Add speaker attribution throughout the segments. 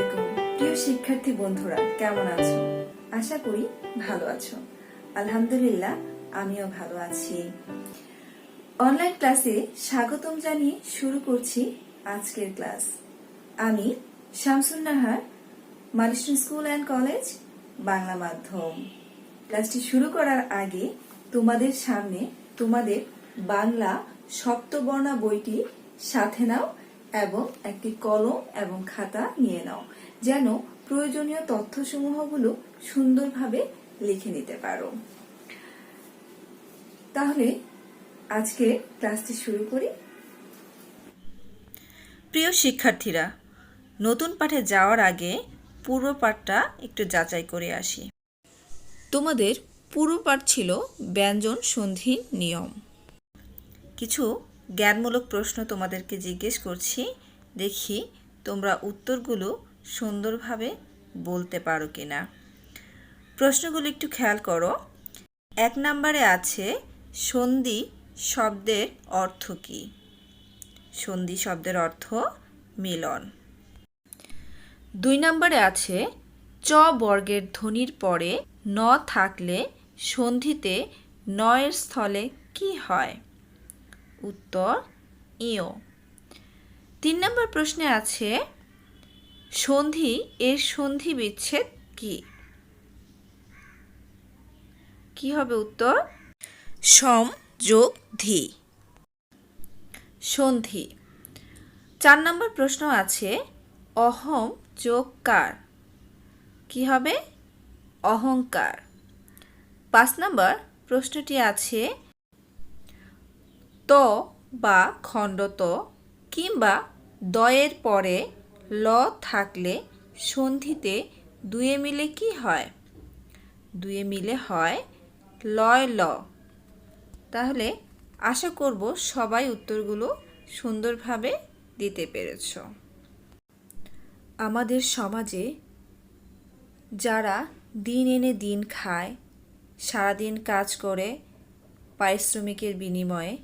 Speaker 1: আলাইকুম প্রিয় শিক্ষার্থী বন্ধুরা, কেমন আছো? আশা করি ভালো আছো। আলহামদুলিল্লাহ, আমিও ভালো আছি। অনলাইন ক্লাসে স্বাগতম জানিয়ে শুরু করছি আজকের ক্লাস। আমি Shamsun Nahar, Milestone school and college, Bangla মাধ্যম। ক্লাসটি শুরু করার আগে তোমাদের সামনে তোমাদের বাংলা সপ্তবর্ণা বইটি সাথে নাও এবং একটি কলম এবং খাতা নিয়ে নাও, যেন প্রয়োজনীয় তথ্যসমূহগুলো সুন্দরভাবে লিখে নিতে পারো। তাহলে আজকে ক্লাসটি শুরু করি।
Speaker 2: প্রিয় শিক্ষার্থীরা, নতুন পাঠে যাওয়ার আগে পূর্ব পাঠটা একটু যাচাই করে আসি। তোমাদের পূর্ব পাঠ ছিল ব্যঞ্জন সন্ধি নিয়ম। কিছু জ্ঞানমূলক প্রশ্ন তোমাদেরকে জিজ্ঞেস করছি, দেখি তোমরা উত্তরগুলো সুন্দরভাবে বলতে পারো কিনা। প্রশ্নগুলো একটু খেয়াল করো। 1 নম্বরে আছে সন্ধি শব্দের অর্থ কী? সন্ধি শব্দের অর্থ মিলন। 2 নম্বরে আছে চ বর্গের ধ্বনির পরে ন থাকলে সন্ধিতে ন এর স্থলে কি হয়? উত্তর ইয়। 3 নম্বর প্রশ্নে আছে সন্ধি এর সন্ধি বিচ্ছেদ কি? কি হবে উত্তর? সম যোগ ধি। সন্ধি। 4 নম্বর প্রশ্ন আছে অহম যোগ কার? কি হবে? অহংকার। 5 নম্বর প্রশ্নটি আছে ত বা খণ্ডত কিংবা দয়ের পরে ল থাকলে সন্ধিতে দুয়ে মিলে কি হয়? দুয়ে মিলে হয় লয় ল। তাহলে আশা করব সবাই উত্তরগুলো সুন্দরভাবে দিতে পেরেছ। আমাদের সমাজে যারা দিন এনে দিন খায়, সারাদিন কাজ করে পারিশ্রমিকের বিনিময়ে,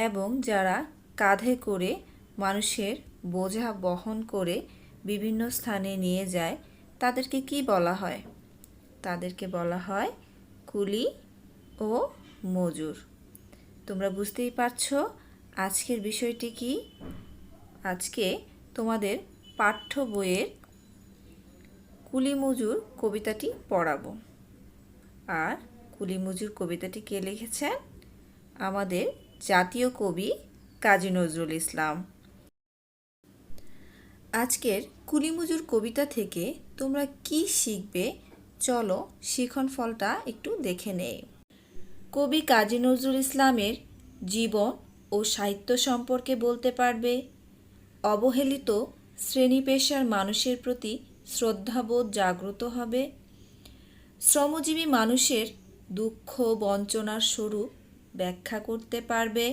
Speaker 2: এবং যারা কাঁধে করে মানুষের বোঝা বহন করে বিভিন্ন স্থানে নিয়ে যায়, তাদেরকে কি বলা হয়? তাদেরকে বলা হয় কুলি ও মজুর। তোমরা বুঝতেই পারছো আজকের বিষয়টি কি? আজকে তোমাদের পাঠ্য বইয়ের কুলি মজুর কবিতাটি পড়াবো। আর কুলি মজুর কবিতাটি কে লিখেছেন? আমাদের জাতীয় কবি কাজী নজরুল ইসলাম। আজকের কুলি মজুর কবিতা থেকে তোমরা কি শিখবে? চলো শিখন ফলটা একটু দেখে নেই। কবি কাজী নজরুল ইসলামের জীবন ও সাহিত্য সম্পর্কে বলতে পারবে। অবহেলিত শ্রেণী পেশার মানুষের প্রতি শ্রদ্ধাবোধ জাগ্রত হবে। শ্রমজীবী মানুষের দুঃখ বঞ্চনার স্বরূপ ব্যাখ্যা করতে পারবে।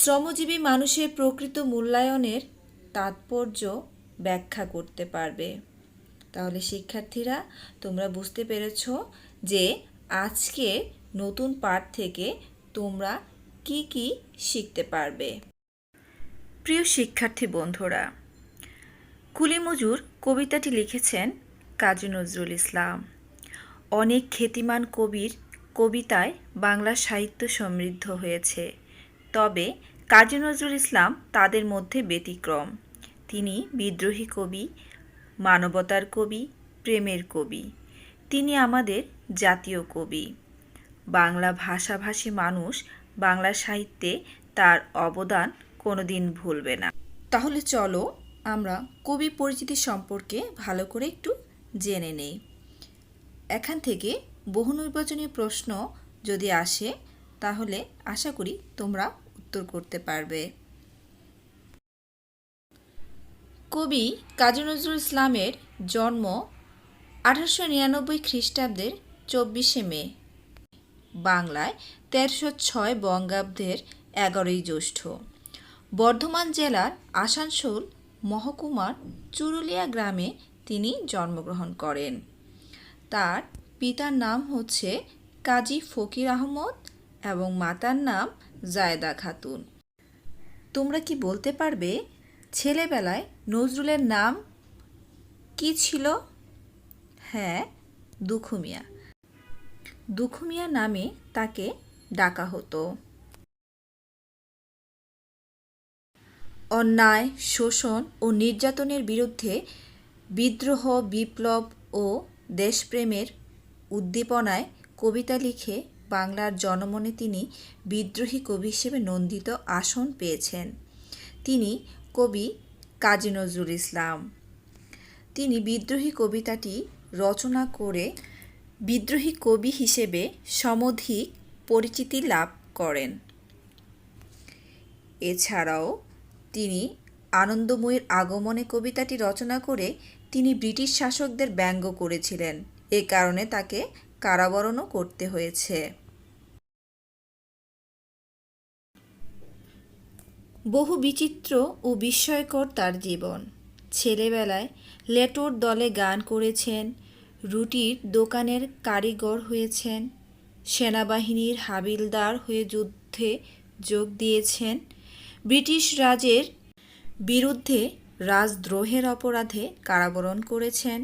Speaker 2: শ্রমজীবী মানুষের প্রকৃত মূল্যায়নের তাৎপর্য ব্যাখ্যা করতে পারবে। তাহলে শিক্ষার্থীরা, তোমরা বুঝতে পেরেছ যে আজকে নতুন পাঠ থেকে তোমরা কি কি শিখতে পারবে। প্রিয় শিক্ষার্থী বন্ধুরা, কুলি মজুর কবিতাটি লিখেছেন কাজী নজরুল ইসলাম। অনেক খ্যাতিমান কবির কবিতায় বাংলা সাহিত্য সমৃদ্ধ হয়েছে, তবে কাজী নজরুল ইসলাম তাদের মধ্যে ব্যতিক্রম। তিনি বিদ্রোহী কবি, মানবতার কবি, প্রেমের কবি। তিনি আমাদের জাতীয় কবি। বাংলা ভাষাভাষী মানুষ বাংলা সাহিত্যে তার অবদান কোনোদিন ভুলবে না। তাহলে চলো আমরা কবি পরিচিতি সম্পর্কে ভালো করে একটু জেনে নেই। এখান থেকে বহু নির্বাচনী প্রশ্ন যদি আসে, তাহলে আশা করি তোমরা উত্তর করতে পারবে। কবি কাজী নজরুল ইসলামের জন্ম 1899 খ্রিস্টাব্দের 24শে মে, বাংলায় 1306 বঙ্গাব্দের 11ই জ্যৈষ্ঠ। বর্ধমান জেলার আসানসোল মহকুমার চুরুলিয়া গ্রামে তিনি জন্মগ্রহণ করেন। তার পিতার নাম হচ্ছে কাজী ফকির আহমদ এবং মাতার নাম জায়েদা খাতুন। তোমরা কি বলতে পারবে ছেলেবেলায় নজরুলের নাম কি ছিল? হ্যাঁ, দুখু মিয়া। দুখু মিয়া নামে তাকে ডাকা হতো। অন্যায়, শোষণ ও নির্যাতনের বিরুদ্ধে বিদ্রোহ, বিপ্লব ও দেশপ্রেমের উদ্দীপনায় কবিতা লিখে বাংলার জনমনে তিনি বিদ্রোহী কবি হিসেবে নন্দিত আসন পেয়েছেন। তিনি কবি কাজী নজরুল ইসলাম। তিনি বিদ্রোহী কবিতাটি রচনা করে বিদ্রোহী কবি হিসেবে সমধিক পরিচিতি লাভ করেন। এছাড়াও তিনি আনন্দময়ীর আগমনে কবিতাটি রচনা করে তিনি ব্রিটিশ শাসকদের ব্যঙ্গ করেছিলেন। এ কারণে তাকে কারাবরণও করতে হয়েছে। বহু বিচিত্র ও বিস্ময়কর তার জীবন। ছেলেবেলায় লেটোর দলে গান করেছেন, রুটির দোকানের কারিগর হয়েছেন, সেনাবাহিনীর হাবিলদার হয়ে যুদ্ধে যোগ দিয়েছেন, ব্রিটিশ রাজের বিরুদ্ধে রাজদ্রোহের অপরাধে কারাবরণ করেছেন।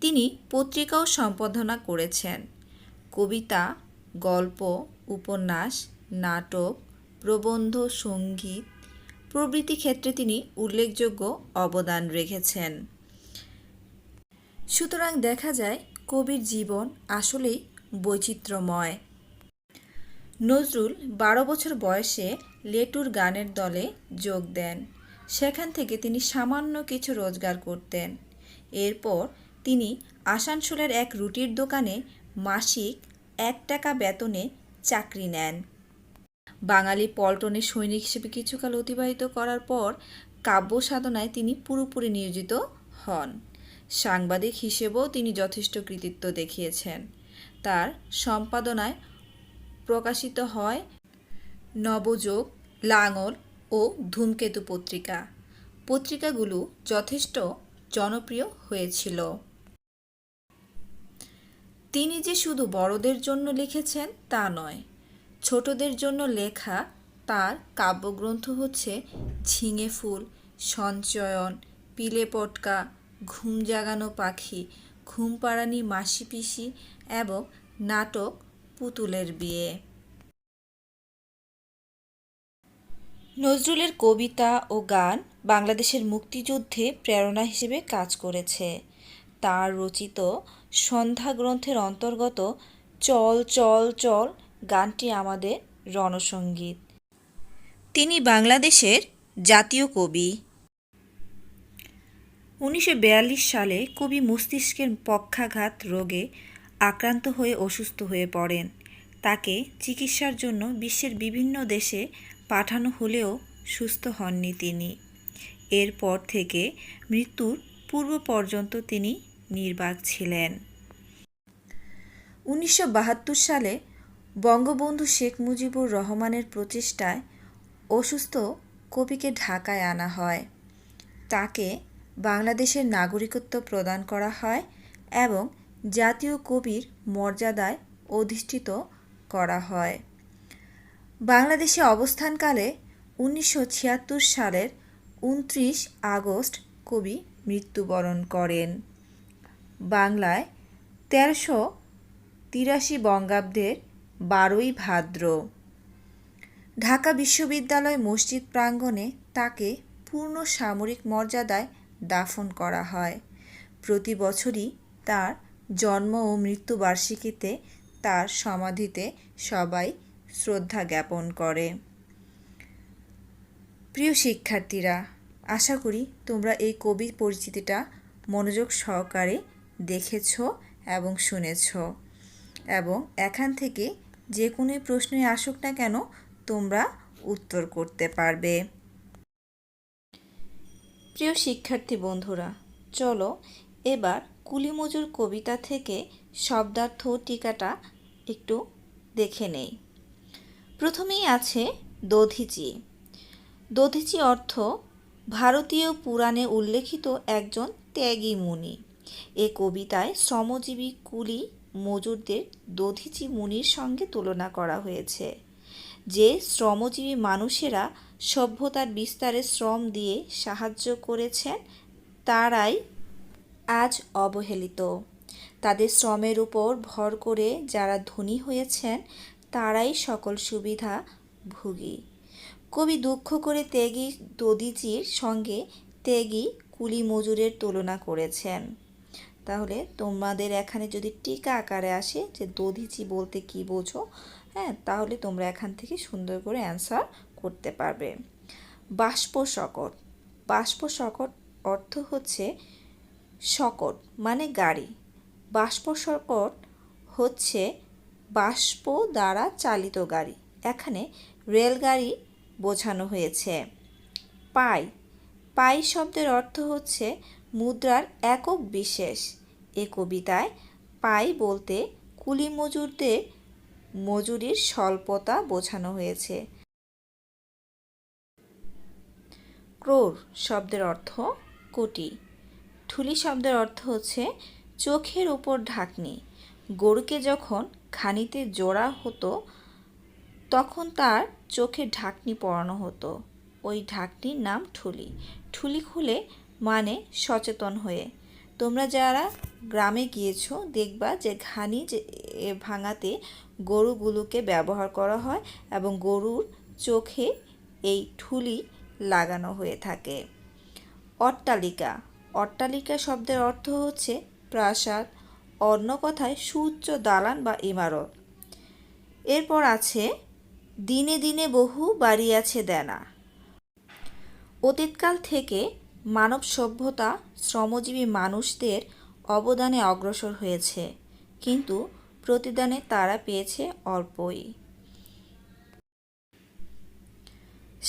Speaker 2: তিনি পত্রিকাও সম্পাদনা করেছেন। কবিতা, গল্প, উপন্যাস, নাটক, প্রবন্ধ, সঙ্গীত প্রভৃতি ক্ষেত্রে তিনি উল্লেখযোগ্য অবদান রেখেছেন। সুতরাং দেখা যায় কবির জীবন আসলেই বৈচিত্র্যময়। নজরুল 12 বছর বয়সে লেটুর গানের দলে যোগ দেন। সেখান থেকে তিনি সামান্য কিছু রোজগার করতেন। এরপর তিনি আসানসোলের এক রুটির দোকানে মাসিক 1 টাকা বেতনে চাকরি নেন। বাঙালি পল্টনে সৈনিক হিসেবে কিছুকাল অতিবাহিত করার পর কাব্য সাধনায় তিনি পুরোপুরি নিয়োজিত হন। সাংবাদিক হিসেবেও তিনি যথেষ্ট কৃতিত্ব দেখিয়েছেন। তার সম্পাদনায় প্রকাশিত হয় নবযুগ, লাঙল ও ধূমকেতু পত্রিকা। পত্রিকাগুলো যথেষ্ট জনপ্রিয় হয়েছিল। তিনি যে শুধু বড়দের জন্য লিখেছেন তা নয়, ছোটদের জন্য লেখা তার কাব্যগ্রন্থ হচ্ছে ঝিঙে ফুল, সঞ্চয়ন, পিলে পটকা, ঘুম জাগানো পাখি, ঘুম পাড়ানি মাসি পিসি এবং নাটক পুতুলের বিয়ে। নজরুলের কবিতা ও গান বাংলাদেশের মুক্তিযুদ্ধে প্রেরণা হিসেবে কাজ করেছে। তার রচিত সন্ধ্যা গ্রন্থের অন্তর্গত চল চল চল গানটি আমাদের রণসঙ্গীত। তিনি বাংলাদেশের জাতীয় কবি। 1942 সালে কবি মস্তিষ্কের পক্ষাঘাত রোগে আক্রান্ত হয়ে অসুস্থ হয়ে পড়েন। তাকে চিকিৎসার জন্য বিশ্বের বিভিন্ন দেশে পাঠানো হলেও সুস্থ হননি তিনি। এরপর থেকে মৃত্যুর পূর্ব পর্যন্ত তিনি নির্বাক ছিলেন। 1972 সালে বঙ্গবন্ধু শেখ মুজিবুর রহমানের প্রচেষ্টায় অসুস্থ কবিকে ঢাকায় আনা হয়। তাকে বাংলাদেশের নাগরিকত্ব প্রদান করা হয় এবং জাতীয় কবির মর্যাদায় অধিষ্ঠিত করা হয়। বাংলাদেশে অবস্থানকালে 1976 সালের 29 আগস্ট কবি মৃত্যুবরণ করেন। বাংলায় 1383 বঙ্গাব্দের 12ই ভাদ্র ঢাকা বিশ্ববিদ্যালয় মসজিদ প্রাঙ্গণে তাকে পূর্ণ সামরিক মর্যাদায় দাফন করা হয়। প্রতি বছরই তার জন্ম ও মৃত্যুবার্ষিকীতে তার সমাধিতে সবাই শ্রদ্ধা জ্ঞাপন করে। প্রিয় শিক্ষার্থীরা, আশা করি তোমরা এই কবির পরিচিতিটা মনোযোগ সহকারে দেখেছ এবং শুনেছ এবং এখান থেকে যে কোনো প্রশ্নই আসুক না কেন তোমরা উত্তর করতে পারবে। প্রিয় শিক্ষার্থী বন্ধুরা, চলো এবার কুলিমজুর কবিতা থেকে শব্দার্থ টিকাটা একটু দেখে নেই। প্রথমেই আছে দধিচি। দধিচি অর্থ ভারতীয় পুরাণে উল্লেখিত একজন ত্যাগী মুনি। এ কবিতায় শ্রমজীবী কুলি মজুরদের দধিচি মুনির সঙ্গে তুলনা করা হয়েছে। যে শ্রমজীবী মানুষেরা সভ্যতার বিস্তারে শ্রম দিয়ে সাহায্য করেছেন তারাই আজ অবহেলিত। তাদের শ্রমের উপর ভর করে যারা ধনী হয়েছেন তারাই সকল সুবিধা ভোগী। কবি দুঃখ করে ত্যাগী দধিচির সঙ্গে ত্যাগী কুলি মজুরের তুলনা করেছেন। তাহলে তোমাদের এখানে যদি টিকা আকারে আসে যে দধিচি বলতে কি বোঝো, হ্যাঁ, তাহলে তোমরা এখান থেকে সুন্দর করে অ্যান্সার করতে পারবে। বাষ্প শকট। বাষ্প শকট অর্থ হচ্ছে শকট মানে গাড়ি। বাষ্প শকট হচ্ছে বাষ্প দ্বারা চালিত গাড়ি। এখানে রেলগাড়ি বোঝানো হয়েছে। পাই। পাই শব্দের অর্থ হচ্ছে মুদ্রার একক বিশেষ। এ কবিতায় পাই বলতে কুলি মজুরদের মজুরির স্বল্পতা বোঝানো হয়েছে। ক্রোড় শব্দের অর্থ কোটি। ঠুলি শব্দের অর্থ হচ্ছে চোখের উপর ঢাকনি। গরুকে যখন ঘানিতে জোড়া হতো তখন তার চোখে ঢাকনি পরানো হতো, ওই ঢাকনির নাম ঠুলি। ঠুলি খুলে মানে সচেতন হয়ে। তোমরা যারা গ্রামে গিয়েছো দেখবা যে ঘানি যে ভাঙাতে গরুগুলোকে ব্যবহার করা হয় এবং গরুর চোখে এই ঠুলি লাগানো হয়ে থাকে। অট্টালিকা। অট্টালিকা শব্দের অর্থ হচ্ছে প্রাসাদ, অন্য কথায় সুউচ্চ দালান বা ইমারত। এরপর আছে দিনে দিনে বহু বাড়িয়াছে দেনা। অতীতকাল থেকে মানব সভ্যতা শ্রমজীবী মানুষদের অবদানে অগ্রসর হয়েছে, কিন্তু প্রতিদানে তারা পেয়েছে অল্পই।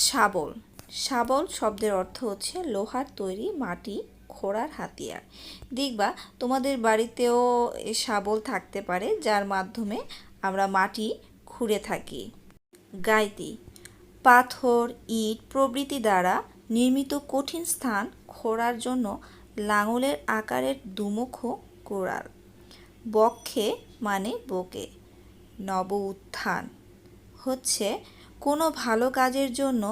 Speaker 2: শাবল। শাবল শব্দের অর্থ হচ্ছে লোহার তৈরি মাটি খোঁড়ার হাতিয়ার। দেখবা তোমাদের বাড়িতেও শাবল থাকতে পারে যার মাধ্যমে আমরা মাটি খুঁড়ে থাকি। গাইতি। পাথর, ইট প্রভৃতি দ্বারা নির্মিত কঠিন স্থান খোঁড়ার জন্য লাঙলের আকারের দুমুখো কোড়াল। বক্ষে মানে বুকে। নব উত্থান হচ্ছে কোনো ভালো কাজের জন্য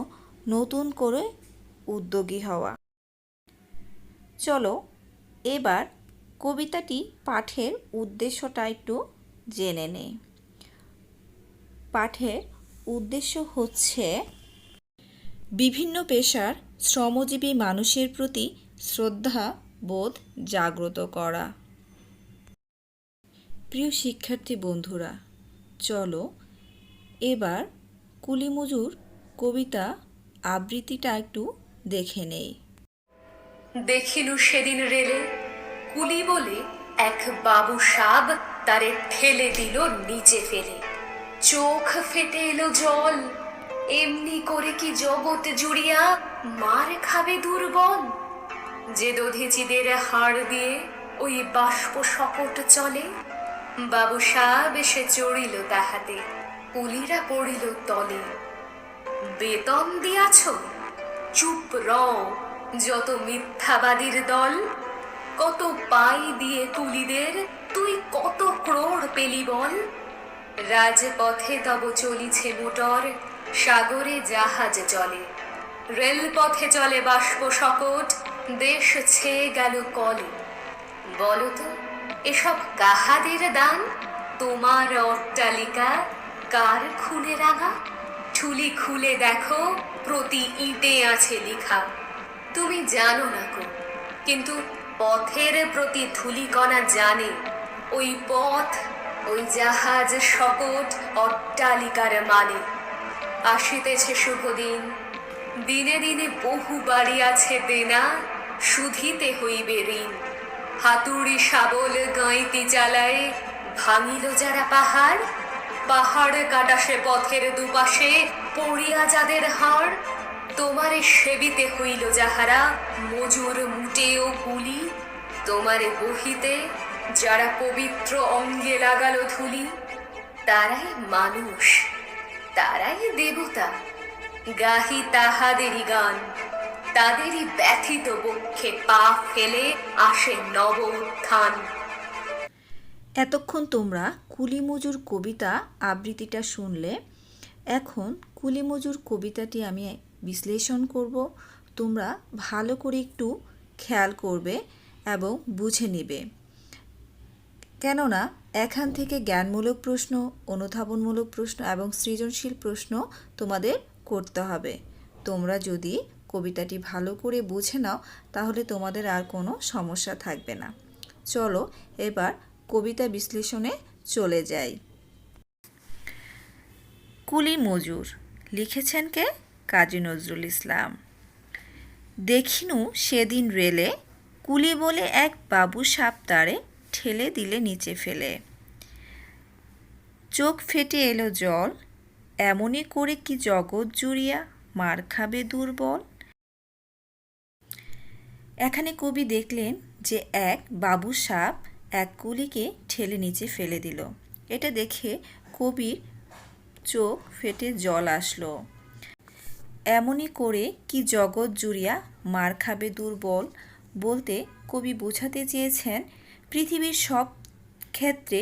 Speaker 2: নতুন করে উদ্যোগী হওয়া। চলো এবার কবিতাটি পাঠের উদ্দেশ্যটা একটু জেনে নেই। পাঠের উদ্দেশ্য হচ্ছে বিভিন্ন পেশার শ্রমজীবী মানুষের প্রতি শ্রদ্ধা বোধ জাগ্রত করা। প্রিয় শিক্ষার্থী বন্ধুরা, চলো এবার কুলিমজুর কবিতা আবৃত্তিটা একটু দেখে নেই।
Speaker 3: দেখিলু সেদিন রেলে কুলি বলে এক বাবু সাব তারে ঠেলে দিল নিচে ফেলে। চোখ ফেটে এলো জল, এমনি করে কি জগৎ জুড়িয়া মার খাবে দুর্বল। যে দধিচিদের হাড় দিয়ে ওই বাষ্প শকট চলে, বাবু সাব এসে চড়িল তাহাতে, কুলিরা পড়িল তলে। বেতন দিয়াছ? চুপ রও যত মিথ্যাবাদীর দল। কত পাই দিয়ে কুলিদের তুই কত ক্রোড় পেলি বল। রাজপথে তব চলিছে মোটর, সাগরে জাহাজ চলে। রেলপথে চলে বাষ্প শকট, দেশ ছেয়ে গেল কলে। বলতো এসব কাহাদের দান? তোমার অট্টালিকা কার খুনে রাঙা? ঠুলি খুলে দেখো প্রতি ইটে আছে লিখা। তুমি জানো না কো, কিন্তু পথের প্রতি ধূলিকণা জানে। ওই পথ, ওই জাহাজ শকট অট্টালিকার মানে। আসিতেছে শুভ দিন, দিনে দিনে বহু বাড়ি আছে দেনা, শুধিতে হইবে ঋণ। হাতুড়ি শাবল গাঁইতি চালায় ভাঙিল যারা পাহাড়, পাহাড় কাটা সে পথের দুপাশে পড়িয়া যাদের হাড়। তোমারে সেবিতে হইল যাহারা মজুর মুটে ও কুলি, তোমারে বহিতে যারা পবিত্র অঙ্গে লাগালো ধুলি, তারাই মানুষ, তারাই দেবতা। গাহি তাহাদেরই গান, তাদেরই ব্যথিত বক্ষে পা ফেলে আসে নব উত্থান।
Speaker 2: এতক্ষণ তোমরা কুলিমজুর কবিতা আবৃত্তিটা শুনলে। এখন কুলিমজুর কবিতাটি আমি বিশ্লেষণ করব। তোমরা ভালো করে একটু খেয়াল করবে এবং বুঝে নিবে। কেননা এখান থেকে জ্ঞানমূলক প্রশ্ন, অনুধাবনমূলক প্রশ্ন এবং সৃজনশীল প্রশ্ন তোমাদের করতে হবে। তোমরা যদি কবিতাটি ভালো করে বুঝে নাও তাহলে তোমাদের আর কোনো সমস্যা থাকবে না। চলো এবার কবিতা বিশ্লেষণে চলে যাই। কুলি মজুর লিখেছেন কে? কাজী নজরুল ইসলাম। দেখিনু সেদিন রেলে কুলি বলে এক বাবু সাপ তারে ঠেলে দিলে নিচে ফেলে। চোখ ফেটে এলো জল, এমনই করে কি জগৎ জুড়িয়া মার খাবে দুর্বল। এখানে কবি দেখলেন যে এক বাবু সাপ এক কুলিকে ঠেলে নিচে ফেলে দিল। এটা দেখে কবির চোখ ফেটে জল আসলো। এমনই করে কি জগৎ জুড়িয়া মার খাবে দুর্বল বলতে কবি বোঝাতে চেয়েছেন পৃথিবীর সব ক্ষেত্রে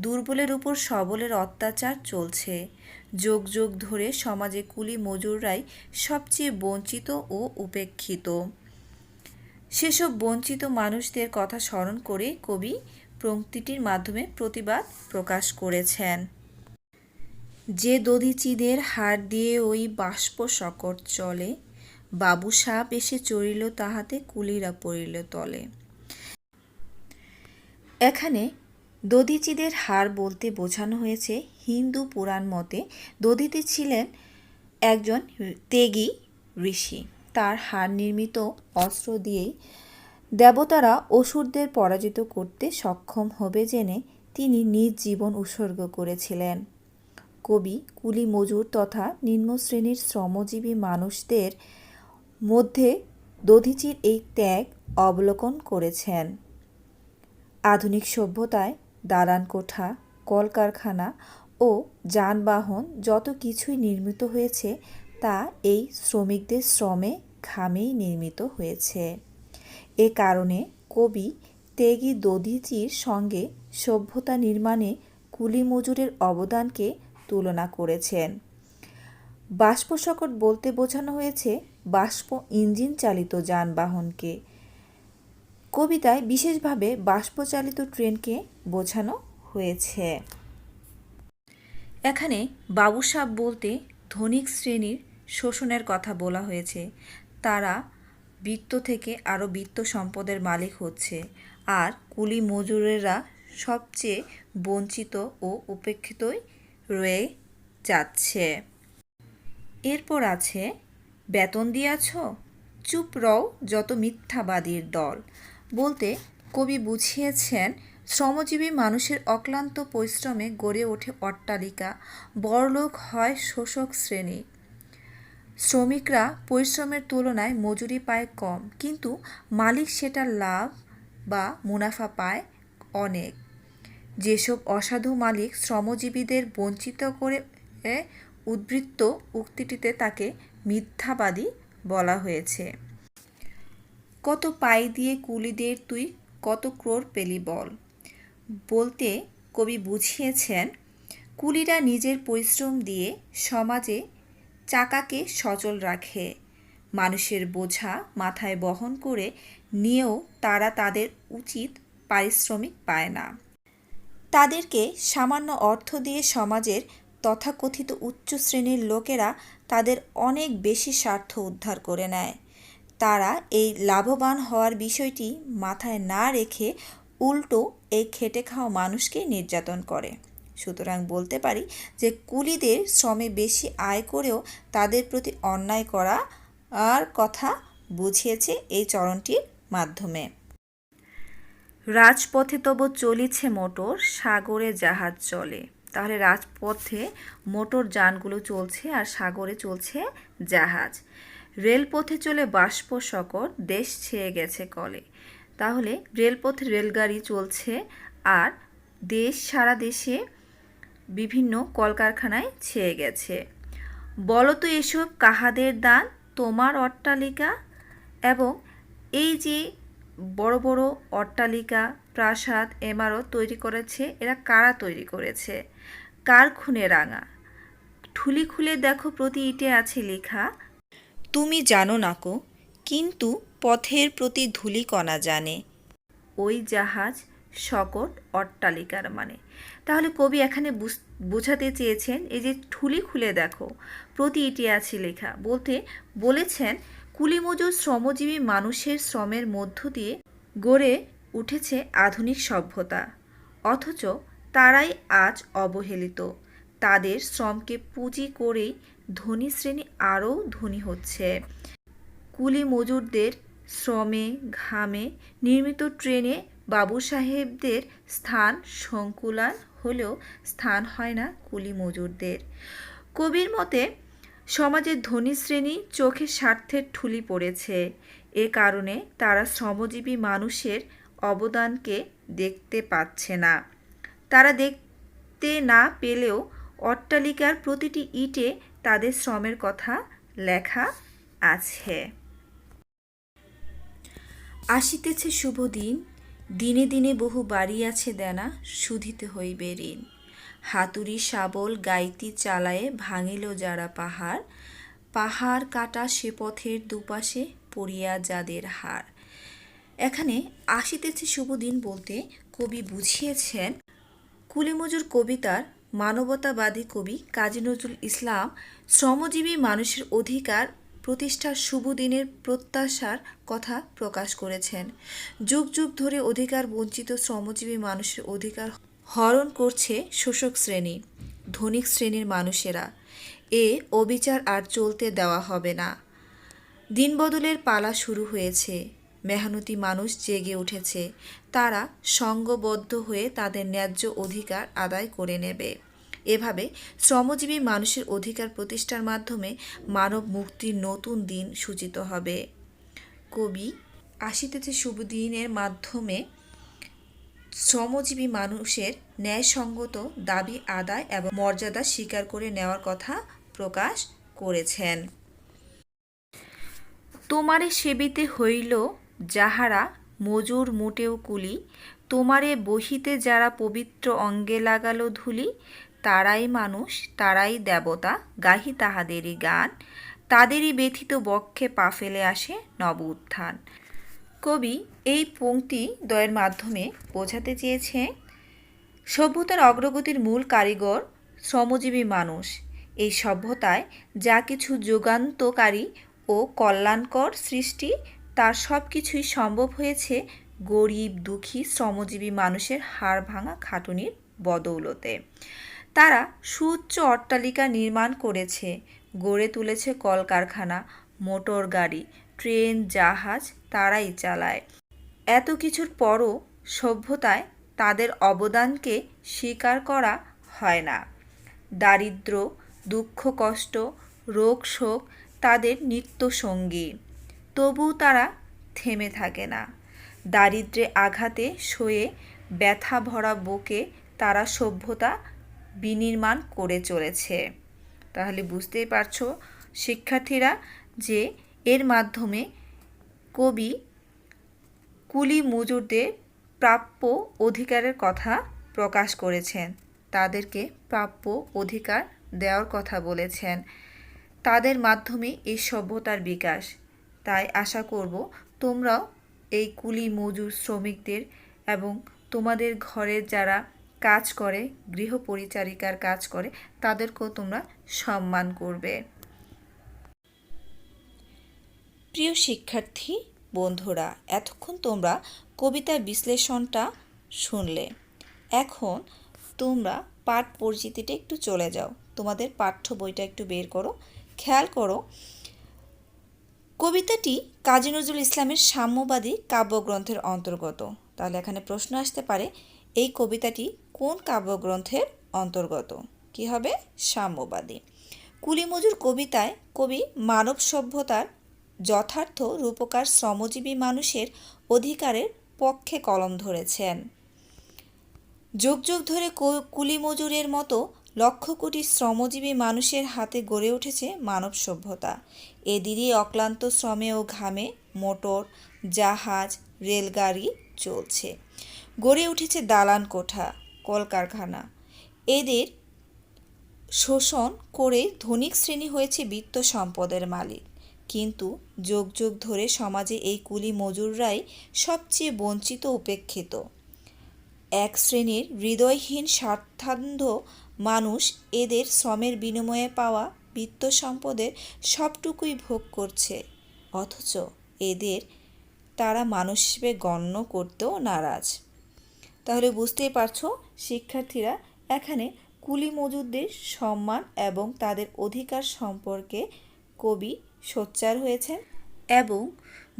Speaker 2: দুর্বলের উপর সবলের অত্যাচার চলছে। যুগ যুগ ধরে সমাজে কুলি মজুররাই সবচেয়ে বঞ্চিত ও উপেক্ষিত। সেসব বঞ্চিত মানুষদের কথা স্মরণ করে কবি পংক্তিটির মাধ্যমে প্রতিবাদ প্রকাশ করেছেন। যে দধিচিদের হাড় দিয়ে ওই বাষ্প শকট চলে, বাবু সাপ এসে চড়িল তাহাতে কুলিরা পড়িল তলে। এখানে দধিচিদের হাড় বলতে বোঝানো হয়েছে হিন্দু পুরাণ মতে দধিচি ছিলেন একজন ত্যাগী ঋষি। তার হাড় নির্মিত অস্ত্র দিয়েই দেবতারা অসুরদের পরাজিত করতে সক্ষম হবে জেনে তিনি নিজ জীবন উৎসর্গ করেছিলেন। কবি কুলি মজুর তথা নিম্ন শ্রেণীর শ্রমজীবী মানুষদের মধ্যে দধিচির এই ত্যাগ অবলোকন করেছেন। আধুনিক সভ্যতায় দালান কোঠা, কলকারখানা ও যানবাহন যত কিছুই নির্মিত হয়েছে তা এই শ্রমিকদের শ্রমে ঘামেই নির্মিত হয়েছে। এ কারণে কবি ত্যাগী দধিচির সঙ্গে সভ্যতা নির্মাণে কুলি মজুরের অবদানকে তুলনা করেছেন। বাষ্পশকট বলতে বোঝানো হয়েছে বাষ্প ইঞ্জিন চালিত যানবাহনকে। কবিতায় বিশেষভাবে বাষ্পচালিত ট্রেনকে বোঝানো হয়েছে। এখানে বাবু সাপ বলতে ধনিক শ্রেণীর শোষণের কথা বলা হয়েছে। তারা বৃত্ত থেকে আরও বৃত্ত সম্পদের মালিক হচ্ছে, আর কুলি মজুরেরা সবচেয়ে বঞ্চিত ও উপেক্ষিতই রয়ে যাচ্ছে। এরপর আছে বেতন দিয়াছ, চুপ রও যত মিথ্যাবাদীর দল বলতে কবি বুঝিয়েছেন শ্রমজীবী মানুষের অক্লান্ত পরিশ্রমে গড়ে ওঠে অট্টালিকা, বড়লোক হয় শোষক শ্রেণী। শ্রমিকরা পরিশ্রমের তুলনায় মজুরি পায় কম, কিন্তু মালিক সেটার লাভ বা মুনাফা পায় অনেক। যেসব অসাধু মালিক শ্রমজীবীদের বঞ্চিত করে উদ্বৃত্ত উক্তিটিতে তাকে মিথ্যাবাদী বলা হয়েছে। কত পাই দিয়ে কুলিদের তুই কত ক্রোড় পেলি বল বলতে কবি বুঝিয়েছেন কুলিরা নিজের পরিশ্রম দিয়ে সমাজে চাকাকে সচল রাখে। মানুষের বোঝা মাথায় বহন করে নিয়েও তারা তাদের উচিত পারিশ্রমিক পায় না। তাদেরকে সামান্য অর্থ দিয়ে সমাজের তথাকথিত উচ্চ শ্রেণীর লোকেরা তাদের অনেক বেশি স্বার্থ উদ্ধার করে নেয়। তারা এই লাভবান হওয়ার বিষয়টি মাথায় না রেখে উল্টো এই খেটে খাওয়া মানুষকে নির্যাতন করে। সুতরাং বলতে পারি যে কুলিদের শ্রমে বেশি আয় করেও তাদের প্রতি অন্যায় করা আর কথা বুঝিয়েছে এই চরণটির মাধ্যমে। রাজপথে তবু চলিছে মোটর, সাগরে জাহাজ চলে। তাহলে রাজপথে মোটর যানগুলো চলছে আর সাগরে চলছে জাহাজ। রেলপথে চলে বাষ্প শকট, দেশ ছেয়ে গেছে কলে। তাহলে রেলপথে রেলগাড়ি চলছে আর সারা দেশে বিভিন্ন কলকারখানায় ছেয়ে গেছে। বলো তো এসব কাহাদের দান, তোমার অট্টালিকা? এবং এই যে বড় বড় অট্টালিকা, প্রাসাদ, ইমারত তৈরি করেছে, এরা কারা তৈরি করেছে? কার খুনে রাঙা? ঠুলি খুলে দেখো প্রতি ইটে আছে লেখা, তুমি জানো না কো, কিন্তু পথের প্রতি ধূলিকণা জানে। ওই জাহাজ শকট অট্টালিকার মানে। তাহলে কবি এখানে বোঝাতে চেয়েছেন এই যে ঠুলি খুলে দেখো, প্রতি ইটে আছে লেখা, বলতে বলেছেন কুলি মজুর শ্রমজীবী মানুষের শ্রমের মধ্য দিয়ে গড়ে উঠেছে আধুনিক সভ্যতা, অথচ তারাই আজ অবহেলিত। তাদের শ্রমকে পুঁজি করেই ধনী শ্রেণী আরও ধনী হচ্ছে। কুলি মজুরদের শ্রমে ঘামে নির্মিত ট্রেনে বাবু সাহেবদের স্থান সংকুলান হলেও স্থান হয় না কুলি মজুরদের। কবির মতে সমাজের ধনী শ্রেণী চোখে স্বার্থের ঠুলি পড়েছে। এ কারণে তারা শ্রমজীবী মানুষের অবদানকে দেখতে পাচ্ছে না। তারা দেখতে না পেলেও অট্টালিকার প্রতিটি ইটে তাদের শ্রমের কথা লেখা আছে। আসিতেছে শুভ দিন, দিনে দিনে বহু বাড়ি আছে দেনা, শুধিতে হইবে ঋণ। হাতুড়ি শাবল গাইতি চালায়ে ভাঙিল যারা পাহাড়, পাহাড় কাটা সে পথের দুপাশে পড়িয়া যাদের হাড়। এখানে আসিতেছে শুভ দিন বলতে কবি বুঝিয়েছেন কুলিমজুর কবিতার মানবতাবাদী কবি কাজী নজরুল ইসলাম শ্রমজীবী মানুষের অধিকার প্রতিষ্ঠার শুভ দিনের প্রত্যাশার কথা প্রকাশ করেছেন। যুগ যুগ ধরে অধিকার বঞ্চিত শ্রমজীবী মানুষের অধিকার হরণ করছে শোষক শ্রেণী, ধনিক শ্রেণীর মানুষেরা। এ অবিচার আর চলতে দেওয়া হবে না। দিনবদলের পালা শুরু হয়েছে। মেহনতি মানুষ জেগে উঠেছে। তারা সংঘবদ্ধ হয়ে তাদের ন্যায্য অধিকার আদায় করে নেবে। এভাবে শ্রমজীবী মানুষের অধিকার প্রতিষ্ঠার মাধ্যমে মানব মুক্তির নতুন দিন সূচিত হবে। কবি আসিতেছে শুভ দিনের মাধ্যমে শ্রমজীবী মানুষের ন্যায়সঙ্গত দাবি আদায় এবং মর্যাদা স্বীকার করে নেওয়ার কথা প্রকাশ করেছেন। তোমারে সেবিতে হইল যাহারা মজুর মোটেও কুলি, তোমারে বহিতে যারা পবিত্র অঙ্গে লাগালো ধুলি, তারাই মানুষ তারাই দেবতা, গাহি তাহাদেরই গান, তাদেরই ব্যথিত বক্ষে পা ফেলে আসে নব উত্থান। কবি এই পংক্তি দ্বয়ের মাধ্যমে বোঝাতে চেয়েছে সভ্যতার অগ্রগতির মূল কারিগর শ্রমজীবী মানুষ। এই সভ্যতায় যা কিছু যুগান্তকারী ও কল্যাণকর সৃষ্টি তার সব কিছুই সম্ভব হয়েছে গরিব দুঃখী শ্রমজীবী মানুষের হাড় ভাঙা খাটুনির বদৌলতে। তারা সুউচ্চ অট্টালিকা নির্মাণ করেছে, গড়ে তুলেছে কলকারখানা, মোটর গাড়ি, ট্রেন, জাহাজ তারাই চালায়। এত কিছুর পরও সভ্যতায় তাদের অবদানকে স্বীকার করা হয় না। দারিদ্র্য, দুঃখ কষ্ট, রোগ শোক তাদের নিত্য সঙ্গী, তবু তারা থেমে থাকে না। দারিদ্র্যে আঘাতে সয়ে ব্যথা ভরা বুকে তারা সভ্যতা বিনির্মাণ করে চলেছে। তাহলে বুঝতেই পারছো শিক্ষার্থীরা যে এর মাধ্যমে কবি কুলি মজুরদের প্রাপ্য অধিকারের কথা প্রকাশ করেছেন। তাদেরকে প্রাপ্য অধিকার দেওয়ার কথা বলেছেন। তাদের মাধ্যমে এই সভ্যতার বিকাশ। তাই আশা করব তোমরাও এই কুলি মজুর শ্রমিকদের এবং তোমাদের ঘরে যারা কাজ করে, গৃহ পরিচারিকার কাজ করে, তাদেরকেও তোমরা সম্মান করবে। প্রিয় শিক্ষার্থী বন্ধুরা, এতক্ষণ তোমরা কবিতার বিশ্লেষণটা শুনলে। এখন তোমরা পাঠ পরিচিতিটা একটু চলে যাও, তোমাদের পাঠ্য বইটা একটু বের করো, খেয়াল করো কবিতাটি কাজী নজরুল ইসলামের সাম্যবাদী কাব্যগ্রন্থের অন্তর্গত। তাহলে এখানে প্রশ্ন আসতে পারে এই কবিতাটি কোন কাব্যগ্রন্থের অন্তর্গত? কি হবে? সাম্যবাদী। কুলি মজুর কবিতায় কবি মানব সভ্যতার যথার্থ রূপকার শ্রমজীবী মানুষের অধিকারের পক্ষে কলম ধরেছেন। যুগ যুগ ধরে কুলি মজুরের মতো লক্ষ কোটি শ্রমজীবী মানুষের হাতে গড়ে উঠেছে মানব সভ্যতা। এদেরই অক্লান্ত শ্রমে ও ঘামে মোটর, জাহাজ, রেলগাড়ি চলছে। গড়ে উঠেছে দালান কোঠা, কলকারখানা। এদের শোষণ করে ধনিক শ্রেণী হয়েছে বিত্ত সম্পদের মালিক। কিন্তু যুগ যুগ ধরে সমাজে এই কুলি মজুররাই সবচেয়ে বঞ্চিত উপেক্ষিত। এক শ্রেণীর হৃদয়হীন স্বার্থান্ধ মানুষ এদের শ্রমের বিনিময়ে পাওয়া বিত্ত সম্পদের সবটুকুই ভোগ করছে, অথচ এদের তারা মানুষ হিসেবে গণ্য করতেও নারাজ। তাহলে বুঝতেই পারছো শিক্ষার্থীরা, এখানে কুলি মজুরদের সম্মান এবং তাদের অধিকার সম্পর্কে কবি সোচ্চার হয়েছেন এবং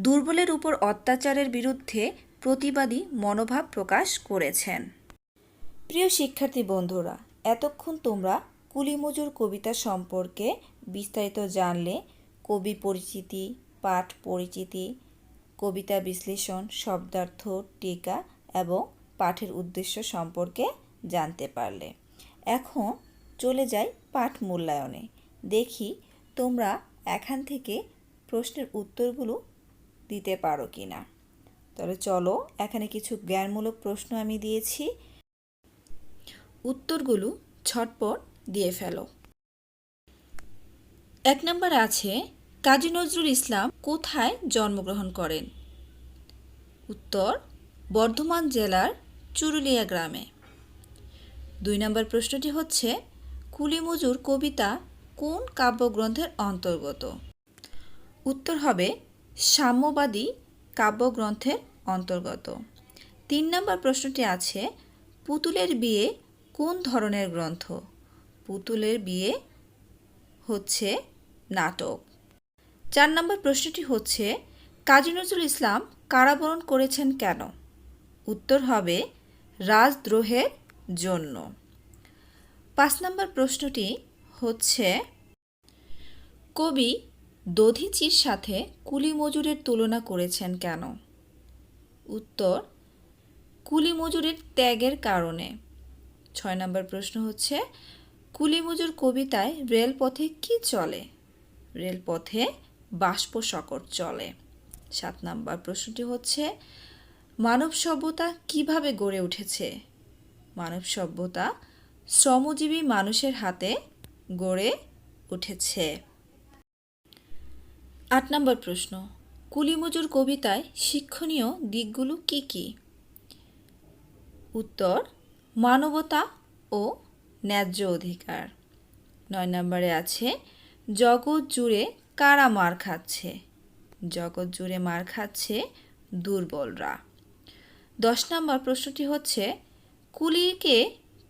Speaker 2: দুর্বলের উপর অত্যাচারের বিরুদ্ধে প্রতিবাদী মনোভাব প্রকাশ করেছেন। প্রিয় শিক্ষার্থী বন্ধুরা, এতক্ষণ তোমরা কুলি মজুর কবিতা সম্পর্কে বিস্তারিত জানলে। কবি পরিচিতি, পাঠ পরিচিতি, কবিতা বিশ্লেষণ, শব্দার্থ, টিকা এবং পাঠের উদ্দেশ্য সম্পর্কে জানতে পারলে। এখন চলে যাই পাঠ মূল্যায়নে। দেখি তোমরা এখান থেকে প্রশ্নের উত্তরগুলো দিতে পারো কি না। তাহলে চলো, এখানে কিছু জ্ঞানমূলক প্রশ্ন আমি দিয়েছি, উত্তরগুলো ঝটপট দিয়ে ফেলো। 1 নম্বর আছে, কাজী নজরুল ইসলাম কোথায় জন্মগ্রহণ করেন? উত্তর, বর্ধমান জেলার চুরুলিয়া গ্রামে। 2 নম্বর প্রশ্নটি হচ্ছে, কুলি মজুর কবিতা কোন কাব্যগ্রন্থের অন্তর্গত? উত্তর হবে সাম্যবাদী কাব্যগ্রন্থের অন্তর্গত। 3 নম্বর প্রশ্নটি আছে, পুতুলের বিয়ে কোন ধরনের গ্রন্থ? পুতুলের বিয়ে হচ্ছে নাটক। 4 নম্বর প্রশ্নটি হচ্ছে, কাজী নজরুল ইসলাম কারাবরণ করেছেন কেন? উত্তর হবে রাজদ্রোহের জন্য। 5 নম্বর প্রশ্নটি হচ্ছে, কবি দধিচির সাথে কুলি মজুরের তুলনা করেছেন কেন? উত্তর, কুলি মজুরের ত্যাগের কারণে। 6 নম্বর প্রশ্ন হচ্ছে, কুলি মজুর কবিতায় রেলপথে কি চলে? রেলপথে বাষ্প শকট চলে। 7 নম্বর প্রশ্নটি হচ্ছে, মানব সভ্যতা কিভাবে গড়ে উঠেছে? মানব সভ্যতা শ্রমজীবী মানুষের হাতে গড়ে উঠেছে। 8 নম্বর প্রশ্ন, কুলি মজুর কবিতায় শিক্ষণীয় দিকগুলো কি কি? উত্তর, মানবতা ও ন্যায্য অধিকার। 9 নম্বরে আছে, জগৎ জুড়ে কারা মার খাচ্ছে? জগৎ জুড়ে মার খাচ্ছে দুর্বলরা। 10 নম্বর প্রশ্নটি হচ্ছে, কুলিকে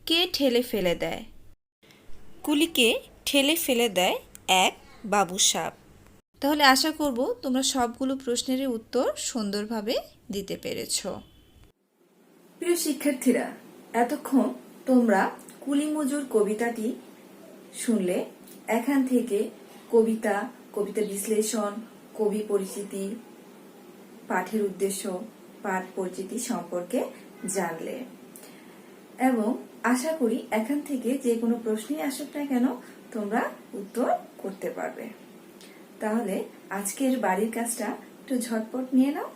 Speaker 2: কে ঠেলে ফেলে দেয়? কুলিকে ঠেলে ফেলে দেয় এক বাবুসাব। তাহলে আশা করব তোমরা সবগুলো প্রশ্নেরই উত্তর সুন্দরভাবে দিতে পেরেছো।
Speaker 1: প্রিয় শিক্ষার্থীরা, এতক্ষণ তোমরা কুলি মজুর কবিতাটি শুনলে। এখান থেকে কবিতা, কবিতা বিশ্লেষণ, কবি পরিচিতি, পাঠের উদ্দেশ্য, পাঠ পরিচিতি সম্পর্কে জানলে এবং আশা করি এখান থেকে যে কোনো প্রশ্নই আসুক না কেন তোমরা উত্তর করতে পারবে। তাহলে আজকের বাড়ির কাজটা একটু ঝটপট নিয়ে নাও।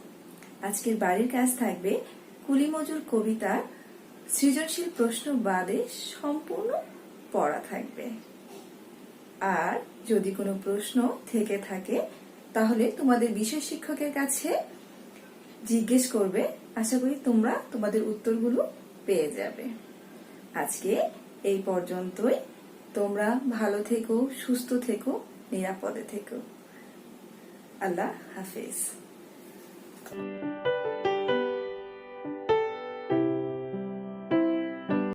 Speaker 1: আজকের বাড়ির কাজ থাকবে কুলি মজুর কবিতার সৃজনশীল প্রশ্ন বাদে সম্পূর্ণ পড়া থাকবে। আর যদি কোনো প্রশ্ন থেকে থাকে তাহলে তোমাদের বিষয় শিক্ষকের কাছে জিজ্ঞেস করবে। আশা করি তোমরা তোমাদের উত্তরগুলো পেয়ে যাবে। আজকে এই পর্যন্তই। তোমরা ভালো থেকো, সুস্থ থেকো, নিরাপদে থেকো। আল্লাহ হাফেজ।